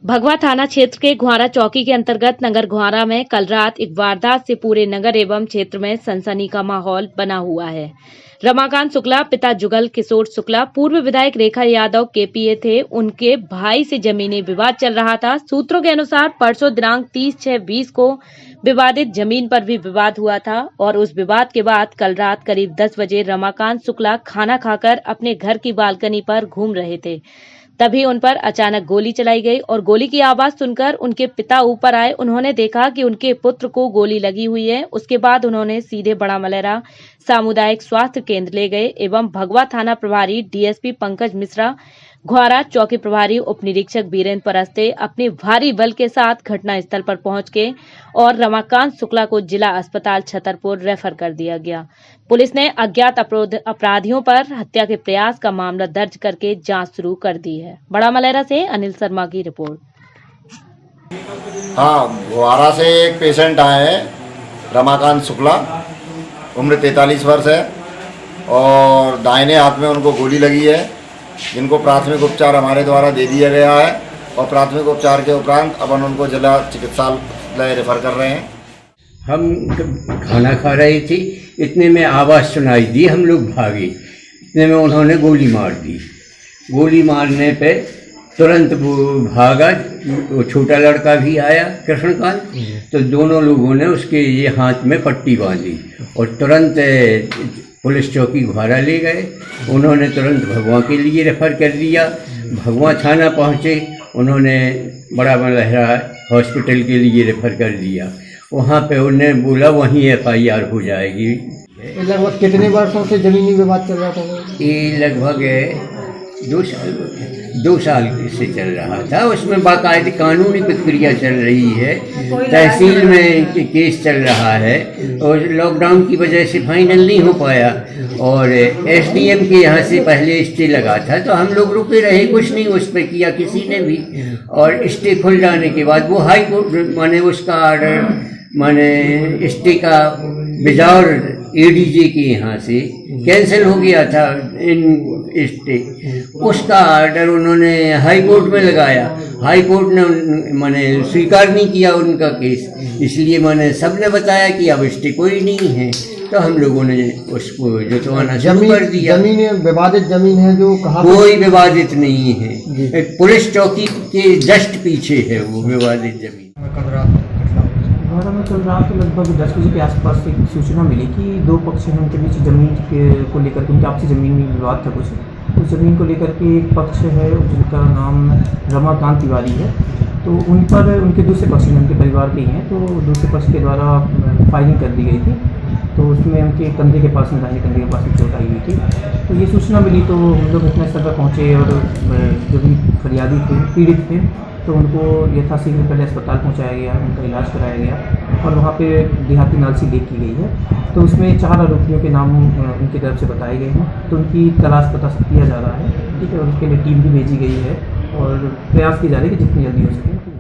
भगवा थाना क्षेत्र के घुआरा चौकी के अंतर्गत नगर घुआरा में कल रात एक वारदात से पूरे नगर एवं क्षेत्र में सनसनी का माहौल बना हुआ है। रमाकांत शुक्ला पिता जुगल किशोर शुक्ला पूर्व विधायक रेखा यादव केपीए थे। उनके भाई से जमीनी विवाद चल रहा था। सूत्रों के अनुसार परसों दिनांक 30/6/20 को विवादित जमीन पर भी विवाद हुआ था और उस विवाद के बाद कल रात करीब 10 बजे रमाकांत शुक्ला खाना खाकर अपने घर की बालकनी पर घूम रहे थे। तभी उन पर अचानक गोली चलाई गई और गोली की आवाज सुनकर उनके पिता ऊपर आए। उन्होंने देखा कि उनके पुत्र को गोली लगी हुई है। उसके बाद उन्होंने सीधे बड़ा मलेरा सामुदायिक स्वास्थ्य केंद्र ले गए एवं भगवा थाना प्रभारी डीएसपी पंकज मिश्रा, घुआरा चौकी प्रभारी उप निरीक्षक बीरेंद्र परस्ते अपने भारी बल के साथ घटनास्थल पर पहुंच के और रमाकांत शुक्ला को जिला अस्पताल छतरपुर रेफर कर दिया गया। पुलिस ने अज्ञात अपराधियों पर हत्या के प्रयास का मामला दर्ज करके जांच शुरू कर दी है। बड़ा मलेरा से अनिल शर्मा की रिपोर्ट। हाँ, घुआरा से एक पेशेंट आए हैं, रमाकांत शुक्ला, उम्र 43 वर्ष है और दाहिने हाथ में उनको गोली लगी है, जिनको प्राथमिक उपचार हमारे द्वारा दे दिया गया है और प्राथमिक उपचार के उपरांत अपन उनको जिला चिकित्सालय रेफर कर रहे हैं। हम खाना खा रहे थे, इतने में आवाज़ सुनाई दी, हम लोग भागे। इतने में उन्होंने गोली मार दी। गोली मारने पे तुरंत वो भागा, वो छोटा लड़का भी आया कृष्णकांत, तो दोनों लोगों ने उसके ये हाथ में पट्टी बांधी और तुरंत पुलिस चौकी घुआरा ले गए। उन्होंने तुरंत भगवा के लिए रेफर कर दिया। भगवा थाना पहुँचे, उन्होंने बड़ा मलेरा हॉस्पिटल के लिए रेफर कर दिया। वहाँ पे उन्हें बोला वहीं FIR हो जाएगी। लगभग कितने वर्षों से जमीनी विवाद चल रहा था? ये लगभग 2 साल से चल रहा था। उसमें बाकायदे कानूनी प्रक्रिया चल रही है, तहसील में केस चल रहा है और लॉकडाउन की वजह से फाइनल नहीं हो पाया और SDM के यहाँ से पहले स्टे लगा था, तो हम लोग रुके रहे, कुछ नहीं उस पर किया किसी ने भी। और स्टे खुल जाने के बाद वो हाई कोर्ट माने उसका ऑर्डर माने स्टे का बिजौर ADJ के यहाँ से कैंसिल हो गया था इन स्टे, उसका ऑर्डर उन्होंने हाई कोर्ट में लगाया। हाई कोर्ट ने माने स्वीकार नहीं किया उनका केस, इसलिए माने सबने बताया कि अब स्टे कोई नहीं है, तो हम लोगों ने उसको जुटवाना शुरू कर दिया। जमीन विवादित जमीन है जो कहाँ? कोई विवादित नहीं है, पुलिस चौकी के जस्ट पीछे है वो विवादित जमीन। घुआरा में कल रात लगभग 10 बजे के आसपास एक सूचना मिली कि दो पक्ष हैं, उनके बीच जमीन को लेकर उनके आपसी ज़मीन में विवाद था कुछ। उस ज़मीन को लेकर के एक पक्ष है जिनका नाम रमाकांत तिवारी है, तो उन पर उनके दूसरे पक्ष में उनके परिवार के ही हैं, तो दूसरे पक्ष के द्वारा फायरिंग कर दी गई थी। तो उसमें उनके कंधे के पास में, दाहिने कंधे के पास में चोट आई हुई थी। तो ये सूचना मिली तो हम लोग घटनास्थल पर पहुँचे और जो भी फरियादी थे, पीड़ित थे, तो उनको यथाशीघ्र पहले अस्पताल पहुंचाया गया, उनका इलाज कराया गया और वहाँ पे देहाती नालसी देख की गई है। तो उसमें 4 आरोपियों के नाम उनकी तरफ से बताए गए हैं, तो उनकी तलाश पता किया जा रहा है, ठीक है। और उसके लिए टीम भी भेजी गई है और प्रयास किया जा रहा है कि जितनी जल्दी हो सके